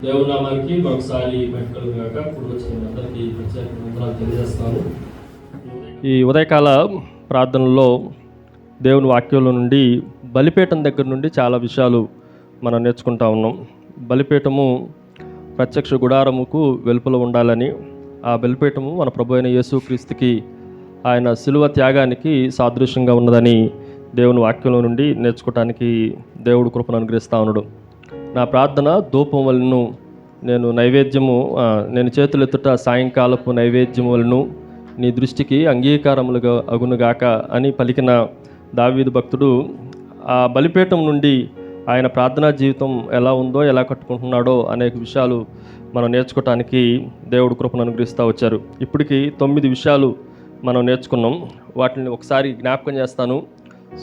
దేవుని నామానికి మరొకసారి మెట్టుకలు గాక. ఇప్పుడు వచ్చిన అందరికీ ప్రత్యేక వందనాలు తెలియజేస్తాను. ఈ ఉదయకాల ప్రార్థనలో దేవుని వాక్యంలో నుండి బలిపీఠం దగ్గర నుండి చాలా విషయాలు మనం నేర్చుకుంటా ఉన్నాం. బలిపీఠము ప్రత్యక్ష గుడారముకు వెలుపల ఉండాలని, ఆ బలిపీఠము మన ప్రభు అయిన యేసుక్రీస్తుకి ఆయన శిలువ త్యాగానికి సాదృశ్యంగా ఉన్నదని దేవుని వాక్యంలో నుండి నేర్చుకోవటానికి దేవుడు కృపను అనుగ్రహిస్తూ ఉన్నాడు. నా ప్రార్థన ధూపం వలను నేను చేతులెత్తుట సాయంకాలపు నైవేద్యం వలను నీ దృష్టికి అంగీకారములుగా అగునుగాక అని పలికిన దావీదు భక్తుడు ఆ బలిపీఠం నుండి ఆయన ప్రార్థనా జీవితం ఎలా ఉందో, ఎలా కట్టుకుంటున్నాడో అనేక విషయాలు మనం నేర్చుకోవటానికి దేవుడు కృపను అనుగ్రహిస్తూ వచ్చారు. ఇప్పటికి 9 విషయాలు మనం నేర్చుకున్నాం. వాటిని ఒకసారి జ్ఞాపకం చేస్తాను.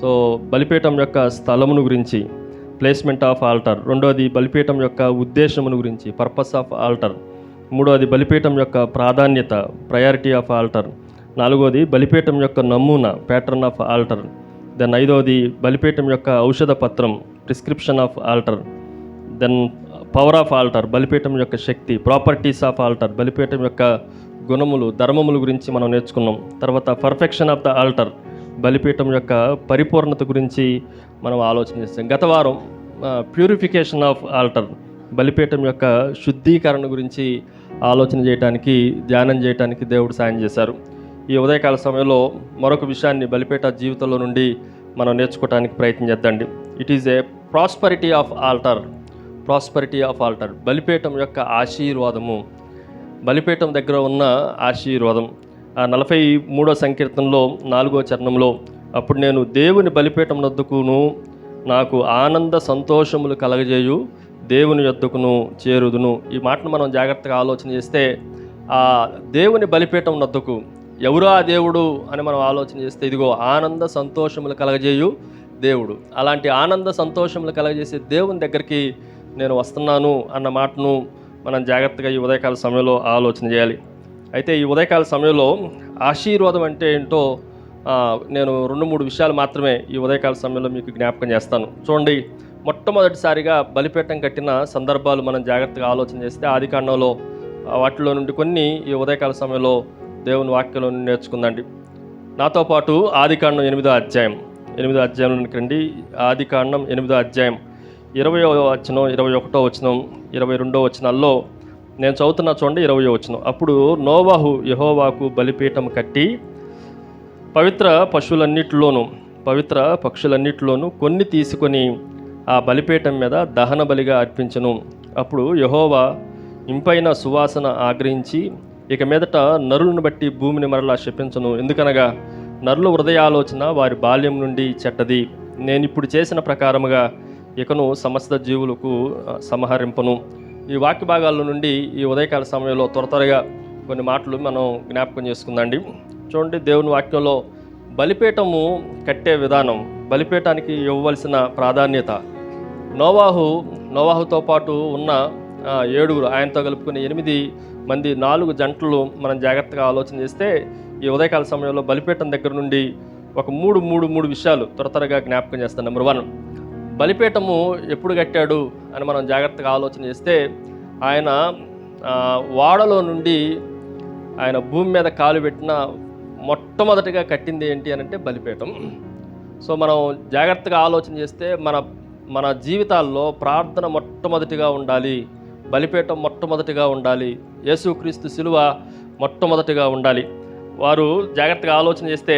సో బలిపీఠం యొక్క స్థలమును గురించి, ప్లేస్మెంట్ ఆఫ్ ఆల్టర్. రెండోది బలిపీఠం యొక్క ఉద్దేశమును గురించి, పర్పస్ ఆఫ్ ఆల్టర్. మూడోది బలిపీఠం యొక్క ప్రాధాన్యత, ప్రయారిటీ ఆఫ్ ఆల్టర్. నాలుగోది బలిపీఠం యొక్క నమూనా, ప్యాటర్న్ ఆఫ్ ఆల్టర్. దెన్ ఐదోది బలిపీఠం యొక్క ఔషధ పత్రం, prescription of altar. Then power of altar, బలిపీఠం యొక్క శక్తి, ప్రాపర్టీస్ ఆఫ్ ఆల్టర్, బలిపీఠం యొక్క గుణములు, ధర్మముల గురించి మనం నేర్చుకున్నాం. తర్వాత పర్ఫెక్షన్ ఆఫ్ ద ఆల్టర్, బలిపీఠం యొక్క పరిపూర్ణత గురించి మనం ఆలోచన చేస్తాం. గత వారం ప్యూరిఫికేషన్ ఆఫ్ ఆల్టర్, బలిపీఠం యొక్క శుద్ధీకరణ గురించి ఆలోచన చేయడానికి, ధ్యానం చేయడానికి దేవుడు సాయం చేశారు. ఈ ఉదయకాల సమయంలో మరొక విషయాన్ని బలిపీఠ జీవితంలో నుండి మనం నేర్చుకోవడానికి ప్రయత్నం చేద్దండి. It is a prosperity of altar. Prosperity of altar, బలిపీఠం యొక్క ఆశీర్వాదము, బలిపీఠం దగ్గర ఉన్న ఆశీర్వాదం. 43వ సంకీర్తనలో 4వ చరణంలో, అప్పుడు నేను దేవుని బలిపీఠం నొద్దకును నాకు ఆనంద సంతోషములు కలగజేయు దేవుని యొద్దకును చేరుదును. ఈ మాటను మనం జాగ్రత్తగా ఆలోచన చేస్తే, ఆ దేవుని బలిపీఠం నొద్దకు ఎవరు ఆ దేవుడు అని మనం ఆలోచన చేస్తే, ఇదిగో ఆనంద సంతోషములు కలగజేయు దేవుడు. అలాంటి ఆనంద సంతోషములు కలగజేసే దేవుని దగ్గరికి నేను వస్తున్నాను అన్న మాటను మనం జాగ్రత్తగా ఈ ఉదయకాల సమయంలో ఆలోచన చేయాలి. అయితే ఈ ఉదయకాల సమయంలో ఆశీర్వాదం అంటే ఏంటో నేను 2-3 విషయాలు మాత్రమే ఈ ఉదయకాల సమయంలో మీకు జ్ఞాపకం చేస్తాను. చూడండి, మొట్టమొదటిసారిగా బలిపీఠం కట్టిన సందర్భాలు మనం జాగ్రత్తగా ఆలోచన చేస్తే ఆదికాండంలో వాటిలో నుండి కొన్ని ఈ ఉదయకాల సమయంలో దేవుని వాక్యంలో నుండి నేర్చుకుందండి. నాతో పాటు ఆదికాండం 8వ అధ్యాయంలోనికి రండి. ఆదికాండం 8వ అధ్యాయం 20వ వచనం, 21వ వచనం, 22వ వచనాల్లో నేను చదువుతున్నా. చూడండి, 20వ వచనం. అప్పుడు నోవాహు యెహోవాకు బలిపీఠం కట్టి పవిత్ర పక్షులన్నిటిలోనూ కొన్ని తీసుకొని ఆ బలిపీఠం మీద దహన బలిగా అర్పించెను. అప్పుడు యెహోవా ఇంపైన సువాసన ఆగ్రహించి, ఇక మీదట నరులను బట్టి భూమిని మరలా శపించను. ఎందుకనగా నరుల హృదయాలోచన వారి బాల్యం నుండి చెడ్డది. నేను ఇప్పుడు చేసిన ప్రకారముగా ఇకను సమస్త జీవులకు సంహరింపను. ఈ వాక్య భాగాల నుండి ఈ ఉదయకాల సమయంలో త్వరగా కొన్ని మాటలు మనం జ్ఞాపకం చేసుకుందాండి. చూడండి, దేవుని వాక్యంలో బలిపీఠము కట్టే విధానం, బలిపీఠానికి ఇవ్వవలసిన ప్రాధాన్యత, నోవాహుతో పాటు ఉన్న 7 ఆయనతో కలుపుకుని 8 మంది 4 జంటలు మనం జాగ్రత్తగా ఆలోచన చేస్తే, ఈ ఉదయకాల సమయంలో బలిపీఠం దగ్గర నుండి ఒక మూడు విషయాలు త్వరగా జ్ఞాపకం చేస్తాను. నెంబర్ 1, బలిపీఠము ఎప్పుడు కట్టాడు అని మనం జాగ్రత్తగా ఆలోచన చేస్తే, ఆయన వాడలో నుండి ఆయన భూమి మీద కాలు పెట్టిన మొట్టమొదటిగా కట్టింది ఏంటి అని అంటే బలిపీఠం. సో మనం జాగ్రత్తగా ఆలోచన చేస్తే మన జీవితాల్లో ప్రార్థన మొట్టమొదటిగా ఉండాలి, బలిపీఠం మొట్టమొదటిగా ఉండాలి, యేసుక్రీస్తు శిలువ మొట్టమొదటిగా ఉండాలి. వారు జాగ్రత్తగా ఆలోచన చేస్తే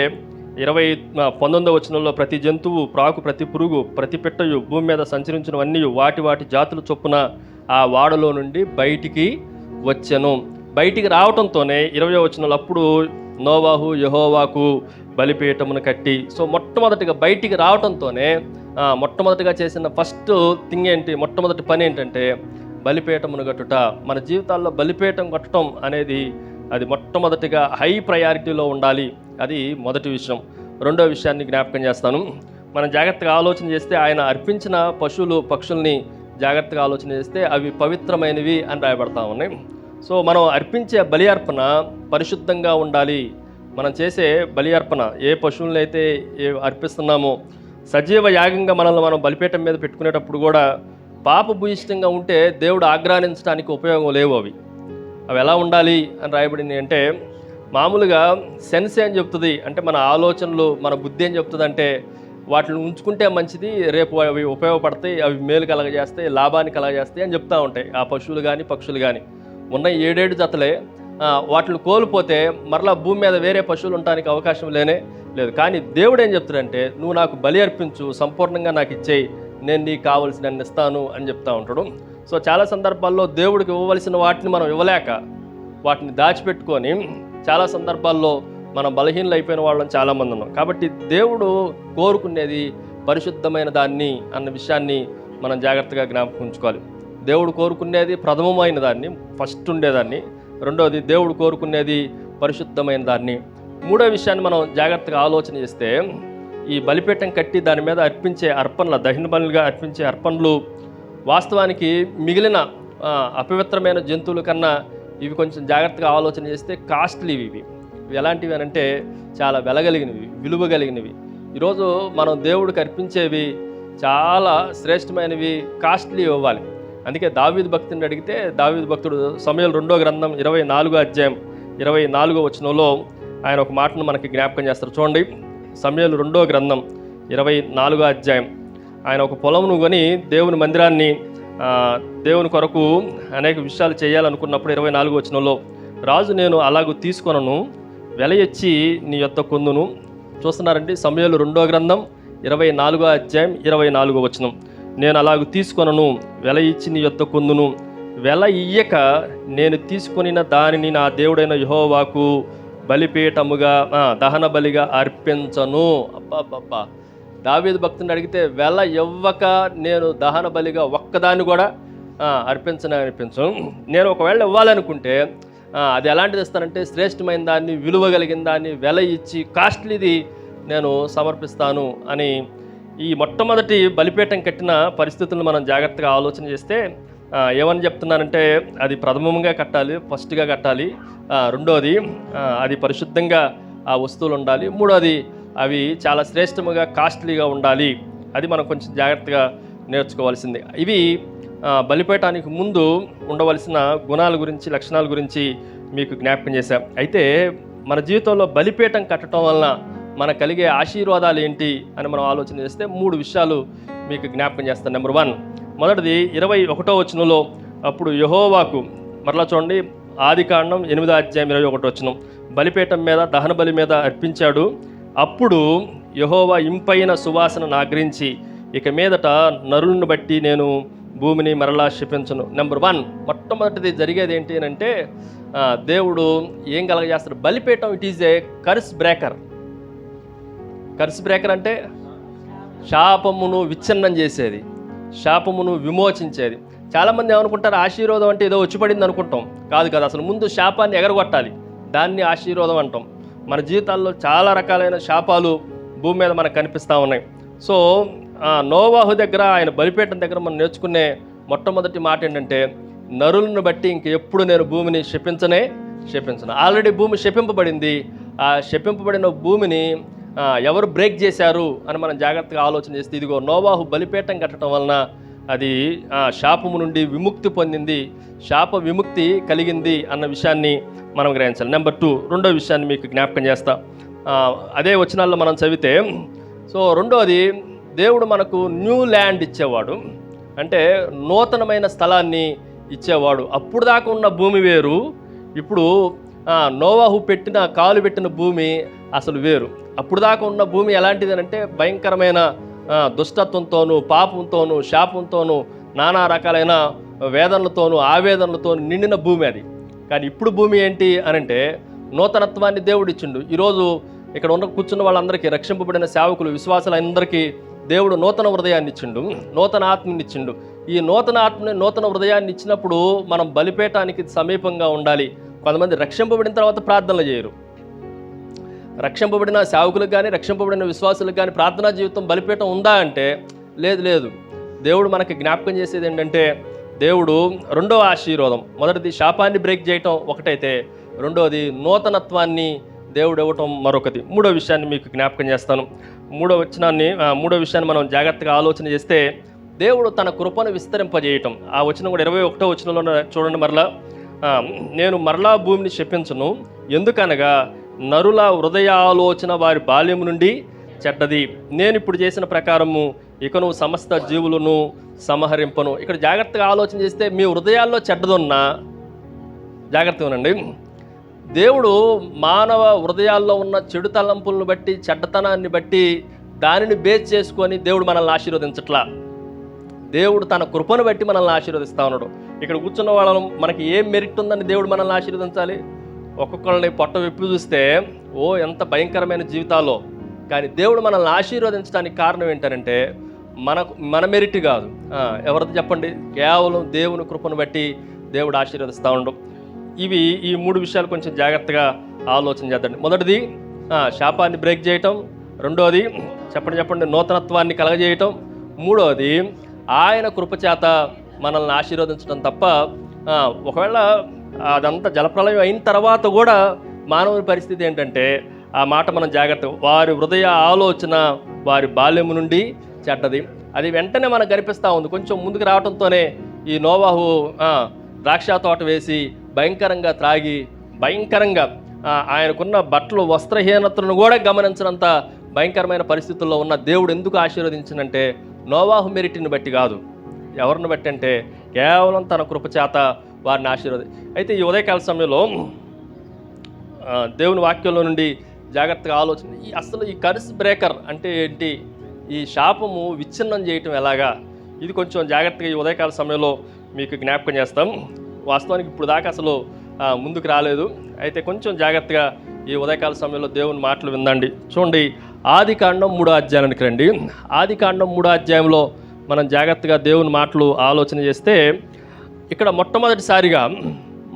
19వ వచనంలో, ప్రతి జంతువు, ప్రాకు, ప్రతి పురుగు, ప్రతి పిట్టయు, భూమి మీద సంచరించినవన్నీ వాటి జాతుల చొప్పున ఆ వాడలో నుండి బయటికి వచ్చెను. బయటికి రావడంతోనే 20వ వచనంలో, అప్పుడు నోవాహు యెహోవాకు బలిపీఠమును కట్టి. సో మొట్టమొదటిగా బయటికి రావడంతోనే మొట్టమొదటిగా చేసిన ఫస్ట్ థింగ్ ఏంటి, మొట్టమొదటి పని ఏంటంటే బలిపీఠమును కట్టుట. మన జీవితాల్లో బలిపీఠం కట్టడం అనేది అది మొట్టమొదటిగా హై ప్రయారిటీలో ఉండాలి. అది మొదటి విషయం. రెండో విషయాన్ని జ్ఞాపకం చేస్తాను. మనం జాగ్రత్తగా ఆలోచన చేస్తే, ఆయన అర్పించిన పక్షుల్ని జాగ్రత్తగా ఆలోచన చేస్తే అవి పవిత్రమైనవి అని రాయబడతా ఉన్నాయి. సో మనం అర్పించే బలి అర్పణ పరిశుద్ధంగా ఉండాలి. మనం చేసే బలి అర్పణ, ఏ పశువులను అయితే అర్పిస్తున్నామో, సజీవ యాగంగా మనల్ని మనం బలిపీఠం మీద పెట్టుకునేటప్పుడు కూడా పాపభూయిష్టంగా ఉంటే దేవుడు ఆగ్రహించడానికి ఉపయోగం లేవు. అవి ఎలా ఉండాలి అని రాయబడింది అంటే, మామూలుగా సెన్స్ ఏం చెప్తుంది అంటే, మన ఆలోచనలు, మన బుద్ధి ఏం చెప్తుంది అంటే, వాటిని ఉంచుకుంటే మంచిది, రేపు అవి ఉపయోగపడతాయి, అవి మేలు కలగజేస్తాయి, లాభాన్ని కలగజేస్తాయి అని చెప్తూ ఉంటాయి. ఆ పశువులు కానీ పక్షులు కానీ ఉన్న 7 జతలే వాటిని కోల్పోతే మరలా భూమి మీద వేరే పశువులు ఉండడానికి అవకాశం లేదు. కానీ దేవుడు ఏం చెప్తాడంటే, నువ్వు నాకు బలి అర్పించు, సంపూర్ణంగా నాకు ఇచ్చేయి, నేను నీకు కావలసిన ఇస్తాను అని చెప్తూ ఉంటాడు. సో చాలా సందర్భాల్లో దేవుడికి ఇవ్వవలసిన వాటిని మనం ఇవ్వలేక వాటిని దాచిపెట్టుకొని చాలా సందర్భాల్లో మనం బలహీనలు అయిపోయిన వాళ్ళని చాలామంది ఉన్నాం. కాబట్టి దేవుడు కోరుకునేది పరిశుద్ధమైన దాన్ని అన్న విషయాన్ని మనం జాగ్రత్తగా జ్ఞాపకం ఉంచుకోవాలి. దేవుడు కోరుకునేది ప్రథమమైన దాన్ని, ఫస్ట్ ఉండేదాన్ని. రెండవది దేవుడు కోరుకునేది పరిశుద్ధమైన దాన్ని. మూడో విషయాన్ని మనం జాగ్రత్తగా ఆలోచన చేస్తే, ఈ బలిపీఠం కట్టి దాని మీద అర్పించే అర్పణలు, దహన బలులుగా అర్పించే అర్పణలు వాస్తవానికి మిగిలిన అపవిత్రమైన జంతువుల కన్నా ఇవి కొంచెం జాగ్రత్తగా ఆలోచన చేస్తే కాస్ట్లీ. ఇవి ఎలాంటివి అని అంటే చాలా వెలగలిగినవి, విలువ కలిగినవి. ఈరోజు మనం దేవుడికి అర్పించేవి చాలా శ్రేష్టమైనవి, కాస్ట్లీ ఇవ్వాలి. అందుకే దావీదు భక్తుని అడిగితే, దావీదు భక్తుడు సమూయేలు 2వ గ్రంథం 24వ అధ్యాయం 24వ వచనంలో ఆయన ఒక మాటను మనకి జ్ఞాపకం చేస్తారు. చూడండి, సమూయేలు 2వ గ్రంథం 24వ అధ్యాయం. ఆయన ఒక పొలమును కొని దేవుని మందిరాన్ని, దేవుని కొరకు అనేక విషయాలు చేయాలనుకున్నప్పుడు 24వ వచనంలో, రాజు నేను అలాగూ తీసుకొనను, వెల ఇచ్చి నీ యొద్ద కొందును. చూస్తున్నారండి, సమూయేలు 2వ గ్రంథం 24వ అధ్యాయం 24వ వచనం. నేను అలాగూ తీసుకొనను, వెల ఇచ్చి నీ యొద్ద కొందును, వెల ఇయ్యక నేను తీసుకొనిన దానిని నా దేవుడైన యెహోవాకు బలిపీఠముగా దహన బలిగా అర్పించను. అబ్బా, దావీదు భక్తుని అడిగితే వెల ఇవ్వక నేను దహన బలిగా ఒక్కదాన్ని కూడా అర్పించను. నేను ఒకవేళ ఇవ్వాలనుకుంటే అది ఎలాంటిది ఇస్తానంటే, శ్రేష్టమైన దాన్ని, విలువ కలిగిన దాన్ని, వెల ఇచ్చి కాస్ట్లీది నేను సమర్పిస్తాను అని. ఈ మొట్టమొదటి బలిపీఠం కట్టిన పరిస్థితులను మనం జాగ్రత్తగా ఆలోచన చేస్తే ఏమని చెప్తున్నానంటే, అది ప్రథమంగా కట్టాలి, ఫస్ట్గా కట్టాలి. రెండోది అది పరిశుద్ధంగా ఆ వస్తువులు ఉండాలి. మూడోది అవి చాలా శ్రేష్టముగా కాస్ట్లీగా ఉండాలి. అది మనం కొంచెం జాగ్రత్తగా నేర్చుకోవాల్సింది. ఇవి బలిపీఠానికి ముందు ఉండవలసిన గుణాల గురించి, లక్షణాల గురించి మీకు జ్ఞాపకం చేశాం. అయితే మన జీవితంలో బలిపీఠం కట్టడం వలన మనకు కలిగే ఆశీర్వాదాలు ఏంటి అని మనం ఆలోచన చేస్తే 3 విషయాలు మీకు జ్ఞాపకం చేస్తాను. నెంబర్ 1, మొదటిది 21వ వచనంలో, అప్పుడు యెహోవాకు, మరలా చూడండి, ఆదికాండం 8వ అధ్యాయం 21వ వచనం, బలిపీఠం మీద దహన బలి మీద అర్పించాడు. అప్పుడు యెహోవా ఇంపైన సువాసనను ఆగ్రహించి, ఇక మీదట నరులను బట్టి నేను భూమిని మరలా శపించను. నెంబర్ 1, మొట్టమొదటిది జరిగేది ఏంటి అని అంటే, దేవుడు ఏం కలగజేస్తాడు? బలిపీఠం it is A curse breaker. Curse breaker అంటే శాపమును విచ్ఛిన్నం చేసేది, శాపమును విమోచించేది. చాలామంది ఏమనుకుంటారు, ఆశీర్వాదం అంటే ఏదో వచ్చి పడింది అనుకుంటాం. కాదు కదా, అసలు ముందు శాపాన్ని ఎగరగొట్టాలి, దాన్ని ఆశీర్వాదం అంటాం. మన జీవితాల్లో చాలా రకాలైన శాపాలు భూమి మీద మనకు కనిపిస్తూ ఉన్నాయి. సో నోవాహు దగ్గర, ఆయన బలిపీఠం దగ్గర మనం నేర్చుకునే మొట్టమొదటి మాట ఏంటంటే, నరులను బట్టి ఇంక ఎప్పుడు నేను భూమిని శపించను. ఆల్రెడీ భూమి శపింపబడింది. ఆ శపింపబడిన భూమిని ఎవరు బ్రేక్ చేశారు అని మనం జాగ్రత్తగా ఆలోచన చేస్తే, ఇదిగో నోవాహు బలిపీఠం కట్టడం వలన అది శాపము నుండి విముక్తి పొందింది, శాప విముక్తి కలిగింది అన్న విషయాన్ని మనం గ్రహించాలి. నెంబర్ 2, రెండో విషయాన్ని మీకు జ్ఞాపకం చేస్తా. అదే వచనాల్లో మనం చదివితే, సో రెండోది, దేవుడు మనకు న్యూ ల్యాండ్ ఇచ్చేవాడు, అంటే నూతనమైన స్థలాన్ని ఇచ్చేవాడు. అప్పుడు దాకా ఉన్న భూమి వేరు, ఇప్పుడు నోవాహు కాలు పెట్టిన భూమి అసలు వేరు. అప్పుడు దాకా ఉన్న భూమి ఎలాంటిది అంటే, భయంకరమైన దుష్టత్వంతోనూ, పాపంతోనూ, శాపంతోనూ, నానా రకాలైన వేదనలతోనూ, ఆవేదనలతోనూ నిండిన భూమి అది. కానీ ఇప్పుడు భూమి ఏంటి అనంటే, నూతనత్వాన్ని దేవుడు ఇచ్చిండు. ఈరోజు ఇక్కడ కూర్చున్న వాళ్ళందరికీ, రక్షింపబడిన సేవకులు, విశ్వాసులందరికీ దేవుడు నూతన హృదయాన్ని ఇచ్చిండు, నూతన ఆత్మని ఇచ్చిండు. ఈ నూతన ఆత్మని, నూతన హృదయాన్ని ఇచ్చినప్పుడు మనం బలిపీఠానికి సమీపంగా ఉండాలి. కొంతమంది రక్షింపబడిన తర్వాత ప్రార్థనలు చేయరు. రక్షింపబడిన సేవకులకు కానీ, రక్షింపబడిన విశ్వాసులకు కానీ ప్రార్థనా జీవితం, బలిపీఠం ఉందా అంటే లేదు. దేవుడు మనకి జ్ఞాపకం చేసేది ఏంటంటే, దేవుడు రెండవ ఆశీర్వాదం, మొదటిది శాపాన్ని బ్రేక్ చేయటం ఒకటైతే, రెండవది నూతనత్వాన్ని దేవుడు ఇవ్వటం మరొకటి. మూడో విషయాన్ని మీకు జ్ఞాపకం చేస్తాను. మూడో విషయాన్ని మనం జాగ్రత్తగా ఆలోచన చేస్తే, దేవుడు తన కృపను విస్తరింపజేయటం. ఆ వచనం కూడా 21వ వచనంలో చూడండి మరలా. నేను మరలా భూమిని శపించును, ఎందుకనగా నరుల హృదయ ఆలోచన వారి బాల్యం నుండి చెడ్డది. నేను ఇప్పుడు చేసిన ప్రకారము ఇకను సమస్త జీవులను సంహరింపను. ఇక్కడ జాగ్రత్తగా ఆలోచన చేస్తే మీ హృదయాల్లో చెడ్డదున్నా జాగ్రత్తగా ఉండండి. దేవుడు మానవ హృదయాల్లో ఉన్న చెడు తలంపులను బట్టి, చెడ్డతనాన్ని బట్టి, దానిని బేస్ చేసుకొని దేవుడు మనల్ని ఆశీర్వదించట్లా. దేవుడు తన కృపను బట్టి మనల్ని ఆశీర్వదిస్తూ ఉన్నాడు. ఇక్కడ కూర్చున్న వాళ్ళం మనకి ఏం మెరిట్ ఉందని దేవుడు మనల్ని ఆశీర్వదించాలి? ఒక్కొక్కరిని పొట్ట విప్పి చూస్తే ఎంత భయంకరమైన జీవితాల్లో, కానీ దేవుడు మనల్ని ఆశీర్వదించడానికి కారణం ఏంటంటే మన మెరిట్ కాదు. ఎవరిది చెప్పండి? కేవలం దేవుని కృపను బట్టి దేవుడు ఆశీర్వదిస్తూ ఉండడం. ఈ 3 విషయాలు కొంచెం జాగ్రత్తగా ఆలోచన చేద్దండి. మొదటిది శాపాన్ని బ్రేక్ చేయటం, రెండోది చెప్పండి నూతనత్వాన్ని కలగజేయటం, మూడోది ఆయన కృపచేత మనల్ని ఆశీర్వదించడం తప్ప ఒకవేళ అదంతా జలప్రలయం అయిన తర్వాత కూడా మానవుని పరిస్థితి ఏంటంటే ఆ మాట మనం జాగ్రత్తగా, వారి హృదయ ఆలోచన వారి బాల్యము నుండి చెడ్డది. అది వెంటనే మనకు కనిపిస్తూ ఉంది. కొంచెం ముందుకు రావడంతోనే ఈ నోవాహు ద్రాక్ష తోట వేసి భయంకరంగా త్రాగి, భయంకరంగా ఆయనకున్న బట్టలు వస్త్రహీనతను కూడా గమనించినంత భయంకరమైన పరిస్థితుల్లో ఉన్న దేవుడు ఎందుకు ఆశీర్వదించినంటే నోవాహు మెరిట్ని బట్టి కాదు. ఎవరిని బట్టి అంటే కేవలం తన కృపచేత వారిని అయితే ఈ ఉదయకాల సమయంలో దేవుని వాక్యంలో నుండి జాగ్రత్తగా ఆలోచన, అసలు ఈ కర్స్ బ్రేకర్ అంటే ఏంటి, ఈ శాపము విచ్ఛిన్నం చేయటం ఎలాగా, ఇది కొంచెం జాగ్రత్తగా ఈ ఉదయకాల సమయంలో మీకు జ్ఞాపకం చేస్తాం. వాస్తవానికి ఇప్పుడు దాకా అసలు ముందుకు రాలేదు. అయితే కొంచెం జాగ్రత్తగా ఈ ఉదయకాల సమయంలో దేవుని మాటలు విందండి. చూడండి, ఆదికాండం 3వ అధ్యాయానికి రండి. ఆదికాండం 3వ అధ్యాయంలో మనం జాగ్రత్తగా దేవుని మాటలు ఆలోచన చేస్తే ఇక్కడ మొట్టమొదటిసారిగా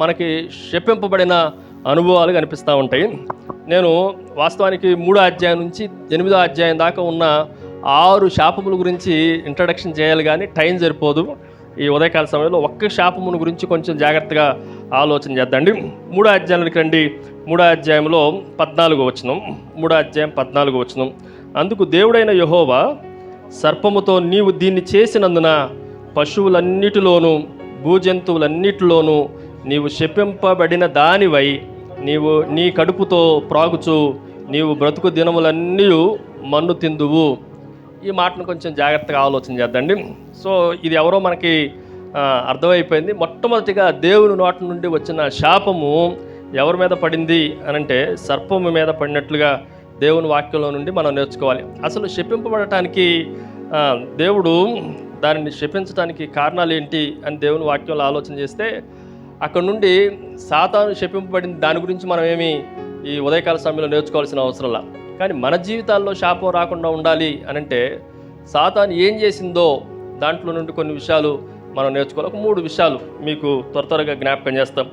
మనకి శపింపబడిన అనుభవాలు కనిపిస్తూ ఉంటాయి. నేను వాస్తవానికి 3వ అధ్యాయం నుంచి 8వ అధ్యాయం దాకా ఉన్న 6 శాపముల గురించి ఇంట్రడక్షన్ చేయాలి, కానీ టైం సరిపోదు. ఈ ఉదయకాల సమయంలో ఒక్క శాపమును గురించి కొంచెం జాగ్రత్తగా ఆలోచన చేద్దండి. 3వ అధ్యాయానికి రండి. 3వ అధ్యాయంలో 14వ వచనం. 3వ అధ్యాయం 14వ వచనం. అందుకు దేవుడైన యెహోవా సర్పముతో, నీవు దీన్ని చేసినందున పశువులన్నిటిలోనూ భూజంతువులన్నిటిలోనూ నీవు శపింపబడిన దానివై నీవు నీ కడుపుతో ప్రాగుచు నీవు బ్రతుకు దినములన్నీ మన్ను తిందువు. ఈ మాటను కొంచెం జాగ్రత్తగా ఆలోచన చేద్దండి. సో ఇది ఎవరో మనకి అర్థమైపోయింది. మొట్టమొదటిగా దేవుని నోటి నుండి వచ్చిన శాపము ఎవరి మీద పడింది అనంటే సర్పము మీద పడినట్లుగా దేవుని వాక్యంలో నుండి మనం నేర్చుకోవాలి. అసలు శపింపబడటానికి దేవుడు దానిని శపించడానికి కారణాలు ఏంటి అని దేవుని వాక్యంలో ఆలోచన చేస్తే అక్కడ నుండి సాతాను శపింపబడింది దాని గురించి మనం ఏమి ఈ ఉదయకాల సమయంలో నేర్చుకోవాల్సిన అవసరంలా. కానీ మన జీవితాల్లో శాపం రాకుండా ఉండాలి అనంటే సాతాను ఏం చేసిందో దాంట్లో నుండి కొన్ని విషయాలు మనం నేర్చుకోవాలి. ఒక 3 విషయాలు మీకు త్వరగా జ్ఞాపకం చేస్తాం.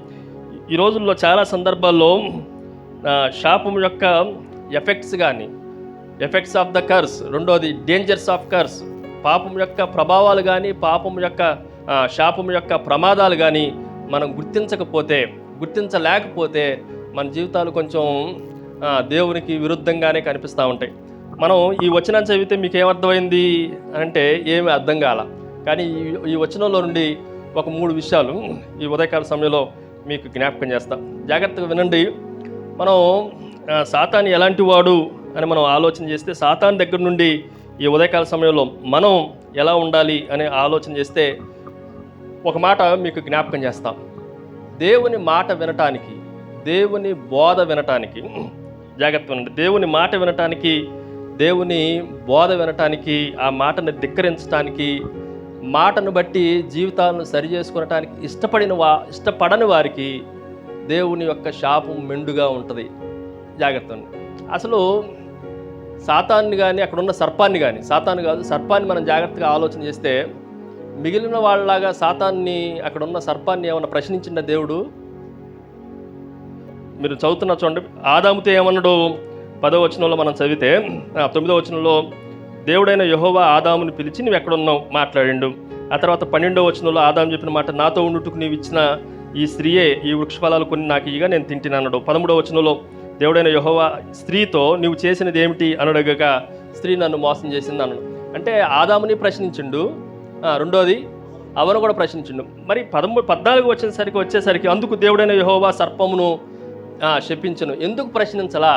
ఈ రోజుల్లో చాలా సందర్భాల్లో శాపం యొక్క ఎఫెక్ట్స్ కానీ, ఎఫెక్ట్స్ ఆఫ్ ద కర్స్, రెండోది డేంజర్స్ ఆఫ్ కర్స్, పాపం యొక్క ప్రభావాలు కానీ, శాపం యొక్క ప్రమాదాలు కానీ మనం గుర్తించలేకపోతే మన జీవితాలు కొంచెం దేవునికి విరుద్ధంగానే కనిపిస్తూ ఉంటాయి. మనం ఈ వచనం చదివితే మీకు ఏమర్థమైంది అంటే ఏమీ అర్థం కాల. కానీ ఈ వచనంలో నుండి ఒక 3 విషయాలు ఈ ఉదయకాల సమయంలో మీకు జ్ఞాపకం చేస్తాం. జాగ్రత్తగా వినండి. మనం సాతాను ఎలాంటి వాడు అని మనం ఆలోచన చేస్తే సాతాను దగ్గర నుండి ఈ ఉదయకాల సమయంలో మనం ఎలా ఉండాలి అనే ఆలోచన చేస్తే ఒక మాట మీకు జ్ఞాపకం చేస్తాం. దేవుని మాట వినటానికి, దేవుని బోధ వినటానికి జాగ్రత్తగా ఉండండి. దేవుని మాట వినటానికి, దేవుని బోధ వినటానికి, ఆ మాటను ధిక్కరించడానికి, మాటను బట్టి జీవితాలను సరి చేసుకునటానికి ఇష్టపడని వారికి దేవుని యొక్క శాపం మెండుగా ఉంటుంది. జాగ్రత్త ఉండండి. అసలు సాతాన్ని కానీ, అక్కడున్న సర్పాన్ని కానీ, సాతాను కాదు సర్పాన్ని మనం జాగ్రత్తగా ఆలోచన చేస్తే మిగిలిన వాళ్ళలాగా సాతాన్ని, అక్కడున్న సర్పాన్ని ఏమన్నా ప్రశ్నించిన దేవుడు? మీరు చదువుతున్న చూడండి. ఆదాముతో ఏమన్నాడు? 10వ వచనంలో మనం చదివితే 9వ వచనంలో దేవుడైన యెహోవా ఆదాముని పిలిచి నువ్వు ఎక్కడున్నావు మాట్లాడిండు. ఆ తర్వాత 12వ వచనంలో ఆదాము చెప్పిన మాట, నాతో ఉండుటకు నీవు ఇచ్చిన ఈ స్త్రీయే ఈ వృక్షఫలాలు కొన్ని నాకు ఇయ్యగా నేను తింటినన్నాడు. 13వ వచనంలో దేవుడైన యెహోవా స్త్రీతో నీవు చేసినది ఏమిటి అనడగగా స్త్రీ నన్ను మోసం చేసింది అన్నాడు. అంటే ఆదాముని ప్రశ్నించిండు, రెండోది అవను కూడా ప్రశ్నించిండు. మరి 14 వచ్చేసరికి అందుకు దేవుడైన యెహోవా సర్పమును శపించును. ఎందుకు ప్రశ్నించలా?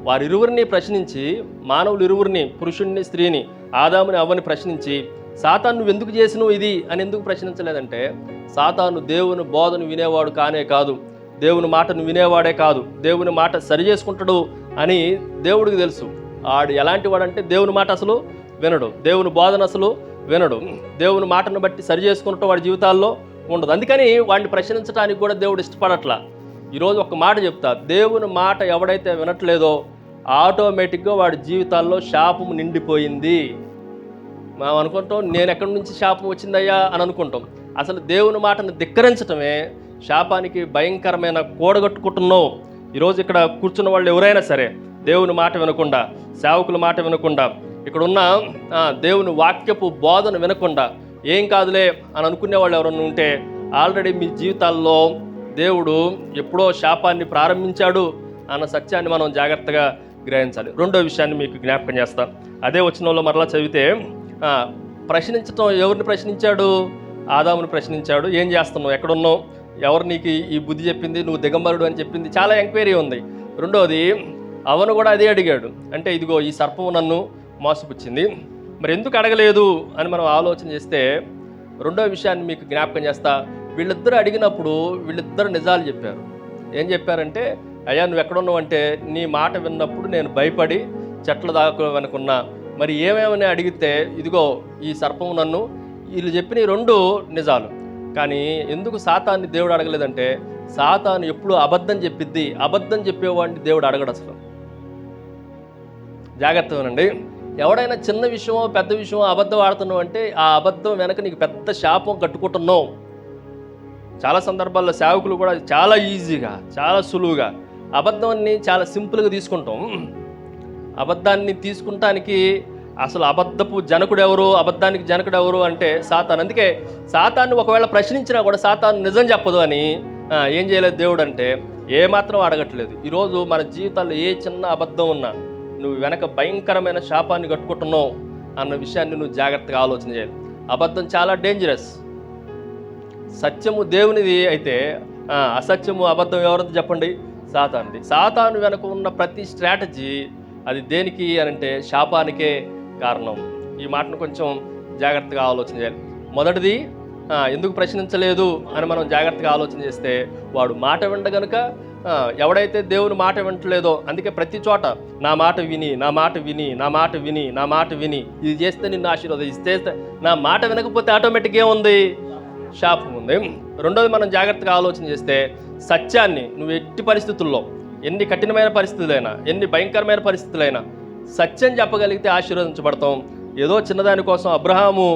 వారిరువురిని ప్రశ్నించి, మానవులు ఇరువురిని, పురుషుణ్ణి స్త్రీని, ఆదాముని అవ్వని ప్రశ్నించి, సాతాను నువ్వు ఎందుకు చేసినావు ఇది అని ఎందుకు ప్రశ్నించలేదంటే, సాతాను దేవుని బోధను వినేవాడు కానే కాదు, దేవుని మాటను వినేవాడే కాదు, దేవుని మాట సరి చేసుకుంటాడు అని దేవుడికి తెలుసు. ఆడు ఎలాంటి వాడంటే దేవుని మాట అసలు వినడు, దేవుని బోధన అసలు వినడు, దేవుని మాటను బట్టి సరి చేసుకుంటూ వాడి జీవితాల్లో ఉండదు. అందుకని వాడిని ప్రశ్నించడానికి కూడా దేవుడు ఇష్టపడట్లా. ఈరోజు ఒక మాట చెప్తా, దేవుని మాట ఎవడైతే వినట్లేదో ఆటోమేటిక్గా వాడి జీవితాల్లో శాపము నిండిపోయింది. మనం అనుకుంటాం నేను ఎక్కడి నుంచి శాపం వచ్చిందయ్యా అని అనుకుంటాం. అసలు దేవుని మాటను ధిక్కరించటమే శాపానికి భయంకరమైన కూడగట్టుకుంటున్నావు. ఈరోజు ఇక్కడ కూర్చున్న వాళ్ళు ఎవరైనా సరే దేవుని మాట వినకుండా, సేవకుల మాట వినకుండా, ఇక్కడున్న దేవుని వాక్యపు బోధన వినకుండా ఏం కాదులే అని అనుకునే వాళ్ళు ఎవరన్నా ఉంటే ఆల్రెడీ మీ జీవితాల్లో దేవుడు ఎప్పుడో శాపాన్ని ప్రారంభించాడు అన్న సత్యాన్ని మనం జాగ్రత్తగా గ్రహించాలి. రెండో విషయాన్ని మీకు జ్ఞాపకం చేస్తాను. అదే వచనంలో మరలా చదివితే ప్రశ్నించటం, ఎవరిని ప్రశ్నించాడు? ఆదాముని ప్రశ్నించాడు. ఏం చేస్తున్నావు, ఎక్కడున్నావు, ఎవరు నీకు ఈ బుద్ధి చెప్పింది, నువ్వు దిగంబరుడు అని చెప్పింది, చాలా ఎంక్వైరీ ఉంది. రెండోది అవను కూడా అదే అడిగాడు. అంటే ఇదిగో ఈ సర్పము నన్ను మోసపుచ్చింది, మరి ఎందుకు అడగలేదు అని మనం ఆలోచన చేస్తే రెండో విషయాన్ని మీకు జ్ఞాపకం చేస్తా. వీళ్ళిద్దరూ అడిగినప్పుడు వీళ్ళిద్దరు నిజాలు చెప్పారు. ఏం చెప్పారంటే, అయ్యా నువ్వు ఎక్కడున్నావు అంటే, నీ మాట విన్నప్పుడు నేను భయపడి చెట్ల దాకా వెనుకున్నా, మరి ఏమేమని అడిగితే ఇదిగో ఈ సర్పము నన్ను, వీళ్ళు చెప్పిన రెండు నిజాలు. కానీ ఎందుకు సాతాన్ని దేవుడు అడగలేదంటే, సాతాను ఎప్పుడు అబద్ధం చెప్పిద్ది, అబద్ధం చెప్పేవాడిని దేవుడు అడగడు అసలు. జాగ్రత్తగానండి. ఎవడైనా చిన్న విషయమో పెద్ద విషయమో అబద్ధం ఆడుతున్నావు అంటే ఆ అబద్ధం వెనక నీకు పెద్ద శాపం కట్టుకుంటున్నావు. చాలా సందర్భాల్లో సేవకులు కూడా చాలా ఈజీగా, చాలా సులువుగా అబద్ధాన్ని చాలా సింపుల్గా తీసుకుంటాం. అబద్ధాన్ని తీసుకుంటానికి అసలు అబద్ధపు జనకుడు ఎవరు, అబద్ధానికి జనకుడు ఎవరు అంటే సాతాను. అందుకే సాతాన్ని ఒకవేళ ప్రశ్నించినా కూడా సాతాను నిజం చెప్పదు అని ఏం చేయలేదు దేవుడు అంటే, ఏమాత్రం అడగట్లేదు. ఈరోజు మన జీవితాల్లో ఏ చిన్న అబద్ధం ఉన్నా నువ్వు వెనక భయంకరమైన శాపాన్ని కట్టుకుంటున్నావు అన్న విషయాన్ని నువ్వు జాగ్రత్తగా ఆలోచన చేయాలి. అబద్ధం చాలా డేంజరస్. సత్యము దేవునిది అయితే అసత్యము, అబద్ధం ఎవరిది చెప్పండి? సాతానుది. సాతాను వెనక ఉన్న ప్రతి స్ట్రాటజీ అది దేనికి అనంటే శాపానికే కారణం. ఈ మాటను కొంచెం జాగ్రత్తగా ఆలోచన చేయాలి. మొదటిది ఎందుకు ప్రశ్నించలేదు అని మనం జాగ్రత్తగా ఆలోచన చేస్తే, వాడు మాట వింట గనుక, ఎవడైతే దేవుని మాట వింటలేదో, అందుకే ప్రతి చోట నా మాట విని, నా మాట విని, నా మాట విని, నా మాట విని, ఇది చేస్తే నిన్ను ఆశీర్వదిస్తే, నా మాట వినకపోతే ఆటోమేటిక్గా ఏముంది? శాపం ఉంది. రెండోది మనం జాగ్రత్తగా ఆలోచన చేస్తే, సత్యాన్ని నువ్వు ఎట్టి పరిస్థితుల్లో, ఎన్ని కఠినమైన పరిస్థితులైనా, ఎన్ని భయంకరమైన పరిస్థితులైనా సత్యం చెప్పగలిగితే ఆశీర్వదించబడతాం. ఏదో చిన్నదాని కోసం అబ్రహాము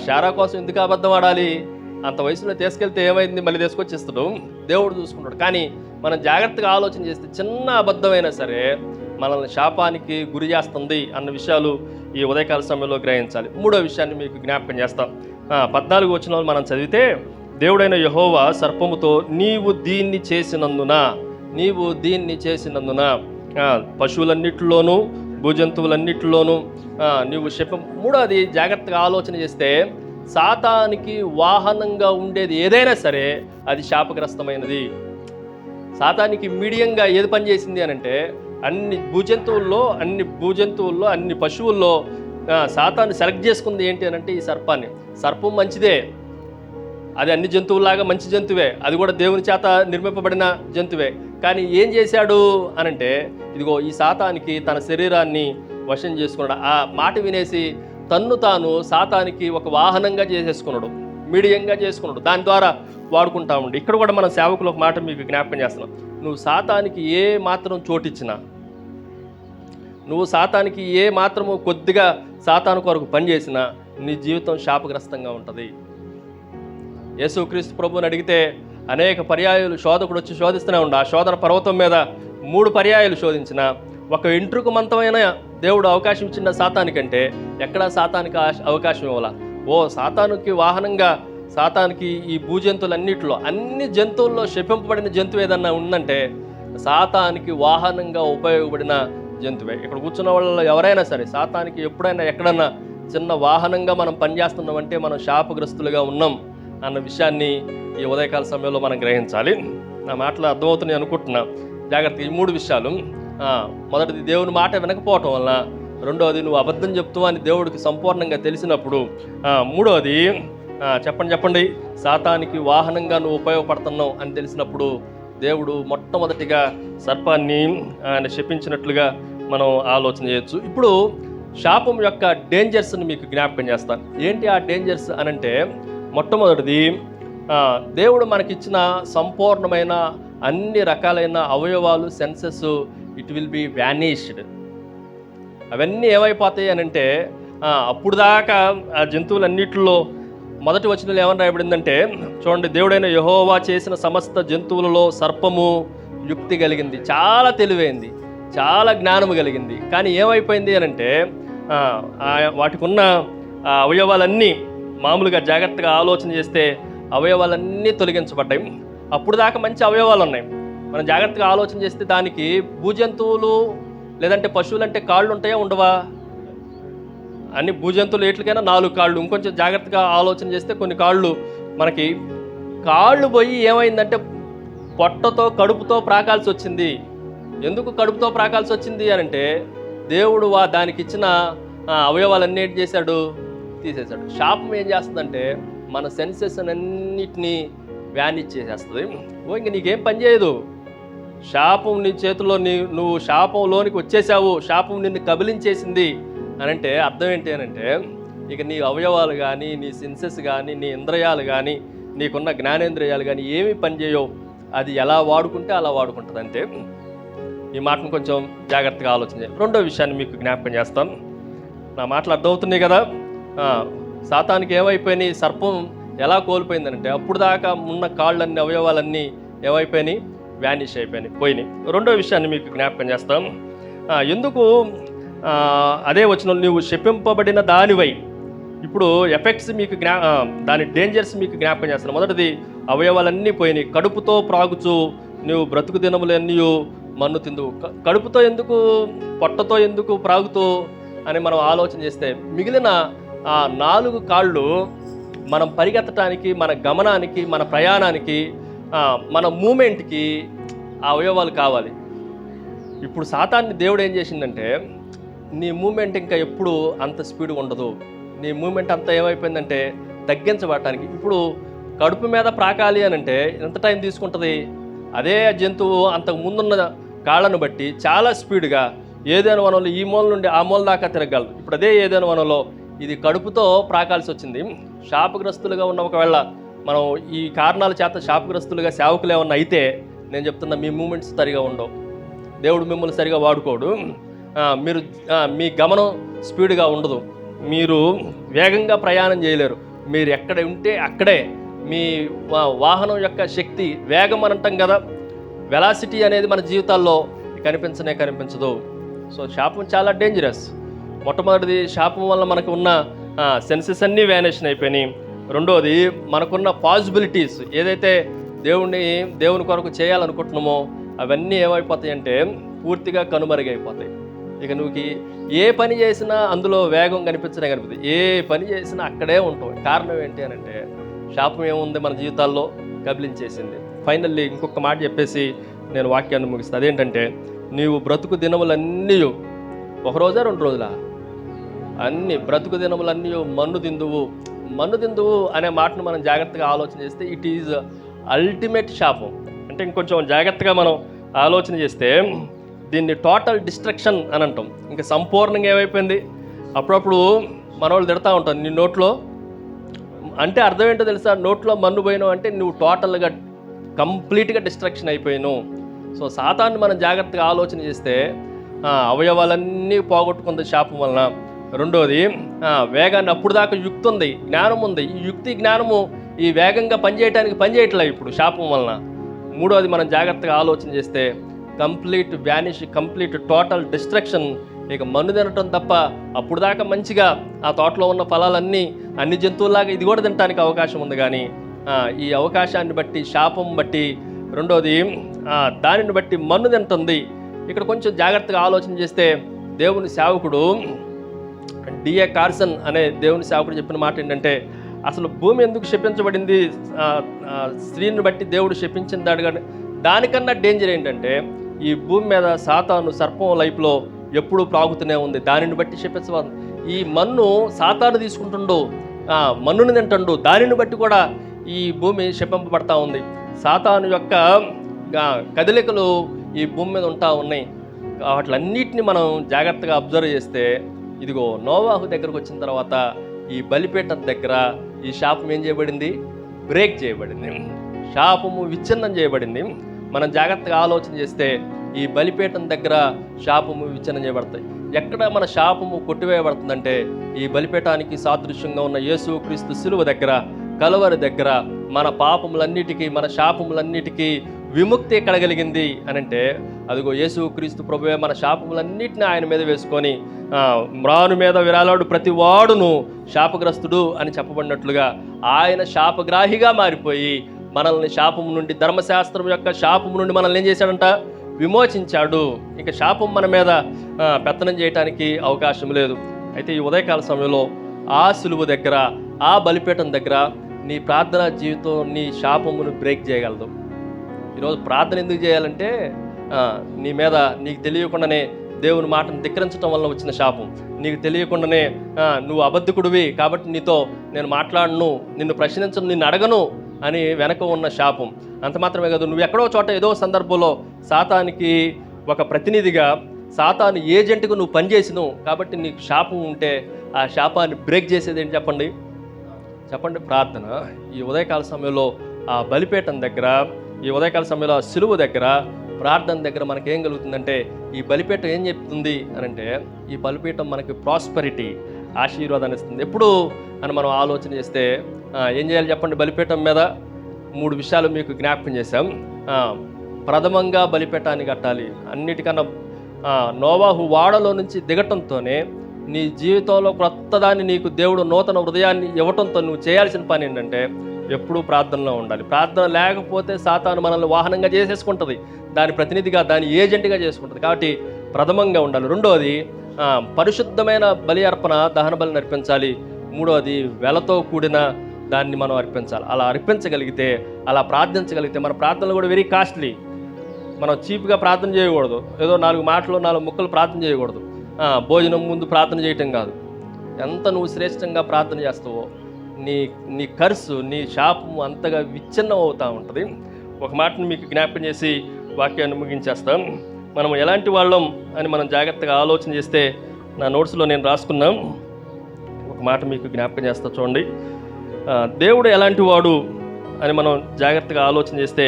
శారా కోసం ఎందుకు అబద్ధం ఆడాలి? అంత వయసులో తీసుకెళ్తే ఏమైంది? మళ్ళీ తీసుకొచ్చిస్తాడు, దేవుడు చూసుకుంటాడు. కానీ మనం జాగ్రత్తగా ఆలోచన చేస్తే చిన్న అబద్ధమైనా సరే మనల్ని శాపానికి గురి చేస్తుంది అన్న విషయాలు ఈ ఉదయకాల సమయంలో గ్రహించాలి. మూడో విషయాన్ని మీకు జ్ఞాపకం చేస్తాం. 14 వచనాలు మనం చదివితే, దేవుడైన యెహోవా సర్పముతో నీవు దీన్ని చేసినందున, నీవు దీన్ని చేసినందున పశువులన్నిటిలోనూ భూజంతువులన్నిటిలోనూ నీవు శపం. మూడోది జాగ్రత్తగా ఆలోచన చేస్తే, సాతానికి వాహనంగా ఉండేది ఏదైనా సరే అది శాపగ్రస్తమైనది. సాతానికి మీడియంగా ఏది పనిచేసింది అని అంటే, అన్ని భూజంతువుల్లో అన్ని పశువుల్లో సాతాను సెలెక్ట్ చేసుకుంది ఏంటి అని అంటే ఈ సర్పాన్ని. సర్పం మంచిదే, అది అన్ని జంతువుల్లాగా మంచి జంతువే, అది కూడా దేవుని చేత నిర్మింపబడిన జంతువే. కానీ ఏం చేశాడు అనంటే, ఇదిగో ఈ సాతానికి తన శరీరాన్ని వశం చేసుకున్నాడు. ఆ మాట వినేసి తన్ను తాను సాతానికి ఒక వాహనంగా చేసేసుకున్నాడు, మీడియంగా చేసుకున్నాడు, దాని ద్వారా వాడుకుంటా ఉండి. ఇక్కడ కూడా మన సేవకులు ఒక మాట మీకు జ్ఞాపకం చేస్తున్నాం. నువ్వు సాతానికి ఏ మాత్రం చోటిచ్చినా, నువ్వు సాతానికి ఏ మాత్రము కొద్దిగా సాతాను కొరకు పనిచేసినా నీ జీవితం శాపగ్రస్తంగా ఉంటుంది. యేసుక్రీస్తు ప్రభువుని అడిగితే అనేక పర్యాయాలు శోధకుడు వచ్చి శోధిస్తూనే ఉండు. ఆ శోధన పర్వతం మీద 3 పర్యాయాలు శోధించిన, ఒక ఇంట్రుకు మంతమైన దేవుడు అవకాశం ఇచ్చిన సాతానికంటే ఎక్కడా సాతానికి అవకాశం ఇవ్వాల. సాతానుకి వాహనంగా, సాతానికి ఈ భూజంతువులన్నిటిలో, అన్ని జంతువుల్లో శపింపబడిన జంతువు ఏదన్నా ఉందంటే సాతానికి వాహనంగా ఉపయోగపడిన జంతువే. ఇక్కడ కూర్చున్న వాళ్ళలో ఎవరైనా సరే సాతానికి ఎప్పుడైనా ఎక్కడన్నా చిన్న వాహనంగా మనం పనిచేస్తున్నామంటే మనం శాపగ్రస్తులుగా ఉన్నాం అన్న విషయాన్ని ఈ ఉదయకాల సమయంలో మనం గ్రహించాలి. నా మాటలు అర్థమవుతున్నాయి అనుకుంటున్నా. జాగ్రత్తగా ఈ 3 విషయాలు. మొదటిది దేవుని మాట వినకపోవటం వల్ల, రెండవది నువ్వు అబద్ధం చెప్తావు అని దేవుడికి సంపూర్ణంగా తెలిసినప్పుడు, మూడవది చెప్పండి సాతానికి వాహనంగా నువ్వు ఉపయోగపడుతున్నావు అని తెలిసినప్పుడు దేవుడు మొట్టమొదటిగా సర్పాన్ని ఆయన శపించినట్లుగా మనం ఆలోచన చేయొచ్చు. ఇప్పుడు శాపం యొక్క డేంజర్స్ని మీకు జ్ఞాపకం చేస్తాను. ఏంటి ఆ డేంజర్స్ అనంటే, మొట్టమొదటిది దేవుడు మనకిచ్చిన సంపూర్ణమైన అన్ని రకాలైన అవయవాలు, senses, it will be vanished. అవన్నీ ఏమైపోతాయి అనంటే, అప్పుడు దాకా ఆ జంతువులన్నిటిలో మొదటి వచనంలో ఏమని రాయబడిందంటే, చూడండి, దేవుడైన యెహోవా చేసిన సమస్త జంతువులలో సర్పము యుక్తి కలిగింది, చాలా తెలివైంది, చాలా జ్ఞానము కలిగింది. కానీ ఏమైపోయింది అనంటే, వాటికి ఉన్న అవయవాలన్నీ మామూలుగా జాగ్రత్తగా ఆలోచన చేస్తే అవయవాలన్నీ తొలగించబడ్డాయి. అప్పుడు దాకా మంచి అవయవాలు ఉన్నాయి. మనం జాగ్రత్తగా ఆలోచన చేస్తే దానికి భూజంతువులు లేదంటే పశువులు అంటే కాళ్ళు ఉంటాయా, ఉండవా? అన్ని భూజంతువులు ఎట్లకైనా 4 కాళ్ళు. ఇంకొంచెం జాగ్రత్తగా ఆలోచన చేస్తే కొన్ని కాళ్ళు మనకి కాళ్ళు పోయి ఏమైందంటే పొట్టతో కడుపుతో ప్రాకాల్సి వచ్చింది. ఎందుకు కడుపుతో ప్రాకాల్సి వచ్చింది అనంటే, దేవుడు దానికి ఇచ్చిన అవయవాలన్నీ ఏం చేశాడు, తీసేశాడు. శాపం ఏం చేస్తుందంటే మన సెన్సెస్ అన్నిటినీ వ్యానిష్ చేసేస్తుంది. ఇంక నీకేం పని చేయదు. శాపం నీ చేతుల్లో, నువ్వు శాపంలోనికి వచ్చేసావు, శాపం నిన్ను కబలించేసింది అనంటే అర్థం ఏంటి అనంటే, ఇక నీ అవయవాలు కానీ, నీ సెన్సెస్ కానీ, నీ ఇంద్రియాలు కానీ, నీకున్న జ్ఞానేంద్రియాలు కానీ ఏమీ పనిచేయవు. అది ఎలా వాడుకుంటే అలా వాడుకుంటుంది. అంటే ఈ మాటను కొంచెం జాగ్రత్తగా ఆలోచించాలి. రెండో విషయాన్ని మీకు జ్ఞాపకం చేస్తాను. నా మాటలు అర్థమవుతున్నాయి కదా. సాతానికి ఏమైపోయినాయి, సర్పం ఎలా కోల్పోయిందనంటే, అప్పుడు దాకా ఉన్న కాళ్ళన్ని అవయవాలన్నీ ఏమైపోయినాయి, వ్యానిష్ అయిపోయినాయి, పోయినాయి. రెండో విషయాన్ని మీకు జ్ఞాపకం చేస్తాం. ఎందుకు అదే వచనం, నువ్వు శపింపబడిన దానివై. ఇప్పుడు ఎఫెక్ట్స్ మీకు దాని డేంజర్స్ మీకు జ్ఞాపకం చేస్తాను. మొదటిది, అవయవాలన్నీ పోయినాయి. కడుపుతో ప్రాగుచు నువ్వు బ్రతుకు దినములన్నీ మన్ను తిందువు. కడుపుతో ఎందుకు, పొట్టతో ఎందుకు ప్రాగుతూ అని మనం ఆలోచన చేస్తే, మిగిలిన 4 కాళ్ళు మనం పరిగెత్తడానికి, మన గమనానికి, మన ప్రయాణానికి, మన మూమెంట్కి ఆ అవయవాలు కావాలి. ఇప్పుడు సాతాన్ని దేవుడు ఏం చేసిందంటే, నీ మూమెంట్ ఇంకా ఎప్పుడు అంత స్పీడ్ ఉండదు. నీ మూమెంట్ అంతా ఏమైపోయిందంటే తగ్గించబడటానికి. ఇప్పుడు కడుపు మీద ప్రాకాలి అని అంటే ఎంత టైం తీసుకుంటుంది? అదే జంతువు అంతకు ముందున్న కాళ్ళను బట్టి చాలా స్పీడ్గా ఏదైనా వనంలో ఈ మూల నుండి ఆ మూల దాకా తిరగలదు. ఇప్పుడు అదే ఏదైనా వనంలో ఇది కడుపుతో ప్రాకాల్సి వచ్చింది. శాపగ్రస్తులుగా ఉన్న, ఒకవేళ మనం ఈ కారణాల చేత శాపగ్రస్తులుగా సేవకులు ఏమన్నా అయితే, నేను చెప్తున్నా, మీ మూమెంట్స్ సరిగా ఉండవు. దేవుడు మిమ్మల్ని సరిగా వాడుకోడు. మీరు మీ గమనం స్పీడ్గా ఉండదు. మీరు వేగంగా ప్రయాణం చేయలేరు. మీరు ఎక్కడ ఉంటే అక్కడే మీ వాహనం యొక్క శక్తి, వేగం అని అంటాం కదా, వెలాసిటీ అనేది మన జీవితాల్లో కనిపించదు. సో శాపం చాలా డేంజరస్. మొట్టమొదటిది, శాపం వల్ల మనకు ఉన్న సెన్సెస్ అన్నీ వ్యానిషన్ అయిపోయినాయి. రెండోది, మనకున్న పాసిబిలిటీస్ ఏదైతే దేవుని కొరకు చేయాలనుకుంటున్నామో అవన్నీ ఏమైపోతాయి అంటే పూర్తిగా కనుమరుగైపోతాయి. ఇక నువ్వు ఏ పని చేసినా అందులో వేగం కనిపించదు. ఏ పని చేసినా అక్కడే ఉంటావు. కారణం ఏంటి అని అంటే, శాపం ఏముంది మన జీవితాల్లో కబలించేసింది. ఫైనల్లీ ఇంకొక మాట చెప్పేసి నేను వాక్యాన్ని ముగిస్తాను. అదేంటంటే, నీవు బ్రతుకు దినములన్నీ, 1 రోజా 2 రోజులా, అన్ని బ్రతుకు దినములన్నీ మన్ను తిందువు అనే మాటను మనం జాగ్రత్తగా ఆలోచన చేస్తే ఇట్ ఈజ్ అల్టిమేట్ శాపం. అంటే ఇంకొంచెం జాగ్రత్తగా మనం ఆలోచన చేస్తే దీన్ని టోటల్ డిస్ట్రక్షన్ అని అంటాం. ఇంకా సంపూర్ణంగా ఏమైపోయింది. అప్పుడప్పుడు మనోళ్ళు తిడతా ఉంటాం, నీ నోట్లో అంటే అర్థం ఏంటో తెలుసా, నోట్లో మన్ను పోయినావు అంటే నువ్వు టోటల్గా కంప్లీట్గా డిస్ట్రక్షన్ అయిపోయినావు. సో సాతాన్ని మనం జాగ్రత్తగా ఆలోచన చేస్తే అవయవాలన్నీ పోగొట్టుకుంది శాపం వలన. రెండోది, వేగాన్ని, అప్పుడు దాకా యుక్తి ఉంది, జ్ఞానం ఉంది. ఈ యుక్తి జ్ఞానము ఈ వేగంగా పనిచేయట్లేదు ఇప్పుడు శాపం వలన. మూడోది, మనం జాగ్రత్తగా ఆలోచన చేస్తే complete vanish, complete total destruction. ఇక మన్ను తినటం తప్ప, అప్పుడు దాకా మంచిగా ఆ తోటలో ఉన్న ఫలాలన్నీ అన్ని జంతువుల్లాగా ఇది కూడా తినడానికి అవకాశం ఉంది. కానీ ఈ అవకాశాన్ని బట్టి, శాపం బట్టి, రెండోది దానిని బట్టి మన్ను తింటుంది. ఇక్కడ కొంచెం జాగ్రత్తగా ఆలోచన చేస్తే దేవుని సేవకుడు డిఏ కార్సన్ అనే దేవుని సేవకుడు చెప్పిన మాట ఏంటంటే, అసలు భూమి ఎందుకు శపించబడింది, స్త్రీని బట్టి దేవుడు శపించిందాడు. కానీ దానికన్నా డేంజర్ ఏంటంటే, ఈ భూమి మీద సాతాను సర్పం లైఫ్లో ఎప్పుడూ ప్రాగుతూనే ఉంది. దానిని బట్టి శపించబడి ఈ మన్ను సాతాను తీసుకుంటుండు, మన్నుని తింటుండు. దానిని బట్టి కూడా ఈ భూమి శపింపబడతా ఉంది. సాతాను యొక్క కదలికలు ఈ భూమి మీద ఉంటా ఉన్నాయి. వాటిలన్నిటిని మనం జాగ్రత్తగా అబ్జర్వ్ చేస్తే, ఇదిగో నోవాహు దగ్గరకు వచ్చిన తర్వాత ఈ బలిపీఠం దగ్గర ఈ శాపం ఏం చేయబడింది? బ్రేక్ చేయబడింది. శాపము విచ్ఛిన్నం చేయబడింది. మనం జాగ్రత్తగా ఆలోచన చేస్తే ఈ బలిపీఠం దగ్గర శాపము విచ్ఛిన్నం చేయబడతాయి. ఎక్కడ మన శాపము కొట్టివేయబడుతుందంటే, ఈ బలిపీఠానికి సాదృశ్యంగా ఉన్న యేసుక్రీస్తు శిలువ దగ్గర, కలువరి దగ్గర మన పాపములన్నిటికీ, మన శాపములన్నిటికీ విముక్తి ఎక్కడ కలిగింది అని అంటే, అదిగో యేసుక్రీస్తు ప్రభువే మన శాపములన్నిటిని ఆయన మీద వేసుకొని, మ్రాను మీద విరాలాడు ప్రతి వాడును శాపగ్రస్తుడు అని చెప్పబడినట్లుగా ఆయన శాపగ్రాహిగా మారిపోయి మనల్ని శాపము నుండి, ధర్మశాస్త్రం యొక్క శాపము నుండి మనల్ని ఏం చేశాడంట? విమోచించాడు. ఇక శాపం మన మీద పెత్తనం చేయడానికి అవకాశం లేదు. అయితే ఈ ఉదయకాల సమయంలో ఆ సులువు దగ్గర, ఆ బలిపీఠం దగ్గర నీ ప్రార్థనా జీవితం నీ శాపమును బ్రేక్ చేయగలదు. ఈరోజు ప్రార్థన ఎందుకు చేయాలంటే, నీ మీద నీకు తెలియకుండానే దేవుని మాటను ధిక్కరించడం వల్ల వచ్చిన శాపం, నీకు తెలియకుండానే నువ్వు అబద్ధికుడివి కాబట్టి నీతో నేను మాట్లాడను, నిన్ను ప్రశ్నించను, నిన్ను అడగను అని వెనక ఉన్న శాపం. అంత మాత్రమే కాదు, నువ్వు ఎక్కడో చోట ఏదో సందర్భంలో సాతానికి ఒక ప్రతినిధిగా, సాతాను ఏజెంట్గా నువ్వు పనిచేసినావు కాబట్టి నీకు శాపం ఉంటే ఆ శాపాన్ని బ్రేక్ చేసేది ఏంటి చెప్పండి? ప్రార్థన. ఈ ఉదయకాల సమయంలో ఆ బలిపీఠం దగ్గర, ఈ ఉదయకాల సమయంలో ఆ సిలువ దగ్గర, ప్రార్థన దగ్గర మనకేం కలుగుతుందంటే, ఈ బలిపీఠం ఏం చెప్తుంది అని అంటే, ఈ బలిపీఠం మనకి ప్రాస్పరిటీ, ఆశీర్వాదాన్ని ఇస్తుంది. ఎప్పుడు అని మనం ఆలోచన చేస్తే ఏం చేయాలి చెప్పండి? బలిపీఠం మీద 3 విషయాలు మీకు జ్ఞాపకం చేశాం. ప్రథమంగా బలిపీఠాన్ని కట్టాలి. అన్నిటికన్నా నోవాహు వాడలో నుంచి దిగటంతోనే నీ జీవితంలో క్రొత్తదాన్ని నీకు దేవుడు నూతన హృదయాన్ని ఇవ్వటంతో నువ్వు చేయాల్సిన పని ఏంటంటే, ఎప్పుడూ ప్రార్థనలో ఉండాలి. ప్రార్థన లేకపోతే సాతాను మనల్ని వాహనంగా చేసేసుకుంటుంది, దాని ప్రతినిధిగా, దాని ఏజెంట్గా చేసుకుంటుంది. కాబట్టి ప్రథమంగా ఉండాలి. రెండోది పరిశుద్ధమైన బలి అర్పణ, దహన బలిని అర్పించాలి. మూడోది వెలతో కూడిన దాన్ని మనం అర్పించాలి. అలా అర్పించగలిగితే, అలా ప్రార్థించగలిగితే, మన ప్రార్థనలు కూడా వెరీ కాస్ట్లీ. మనం చీప్గా ప్రార్థన చేయకూడదు. ఏదో 4 మాటలు 4 ముక్కలు ప్రార్థన చేయకూడదు. భోజనం ముందు ప్రార్థన చేయటం కాదు. ఎంత నువ్వు శ్రేష్టంగా ప్రార్థన చేస్తావో నీ కర్సు, నీ శాపము అంతగా విచ్ఛిన్నం అవుతూ ఉంటుంది. ఒక మాటను మీకు జ్ఞాపకం చేసి వాక్యాన్ని ముగించేస్తాం. మనం ఎలాంటి వాళ్ళం అని మనం జాగ్రత్తగా ఆలోచన చేస్తే, నా నోట్స్లో నేను రాసుకున్నాం, ఒక మాట మీకు జ్ఞాపకం చేస్తా చూడండి. దేవుడు ఎలాంటి వాడు అని మనం జాగ్రత్తగా ఆలోచన చేస్తే,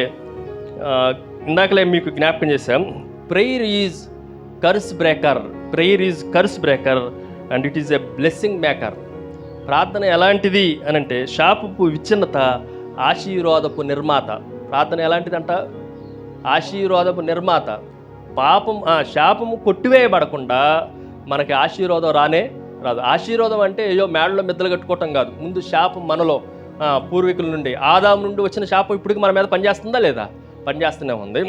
ఇందాకలే మీకు జ్ఞాపకం చేశాం, prayer is curse breaker, prayer is curse breaker and it is a blessing maker. ప్రార్థన ఎలాంటిది అని అంటే, శాపపు విచ్ఛిన్నత, ఆశీర్వాదపు నిర్మాత. ప్రార్థన ఎలాంటిదంట? ఆశీర్వాదపు నిర్మాత. శాపము కొట్టివేయబడకుండా మనకి ఆశీర్వాదం రానే రాదు. ఆశీర్వాదం అంటే ఏయో మేడలో మిద్దలు కట్టుకోవటం కాదు. ముందు శాపం మనలో పూర్వీకుల నుండి, ఆదాము నుండి వచ్చిన శాపం ఇప్పటికి మన మీద పనిచేస్తుందా లేదా? పనిచేస్తూనే ఉంది.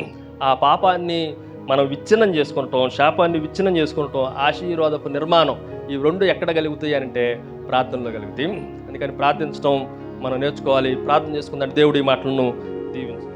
ఆ పాపాన్ని మనం విచ్ఛిన్నం చేసుకుంటాం, శాపాన్ని విచ్ఛిన్నం చేసుకుంటాం, ఆశీర్వాదపు నిర్మాణం. ఈ 2 ఎక్కడ కలుగుతాయి అంటే ప్రార్థనలో కలుగుతాయి. అందుకని ప్రార్థించడం మనం నేర్చుకోవాలి. ప్రార్థన చేసుకుందంటే దేవుడి మాటలను దీవించు.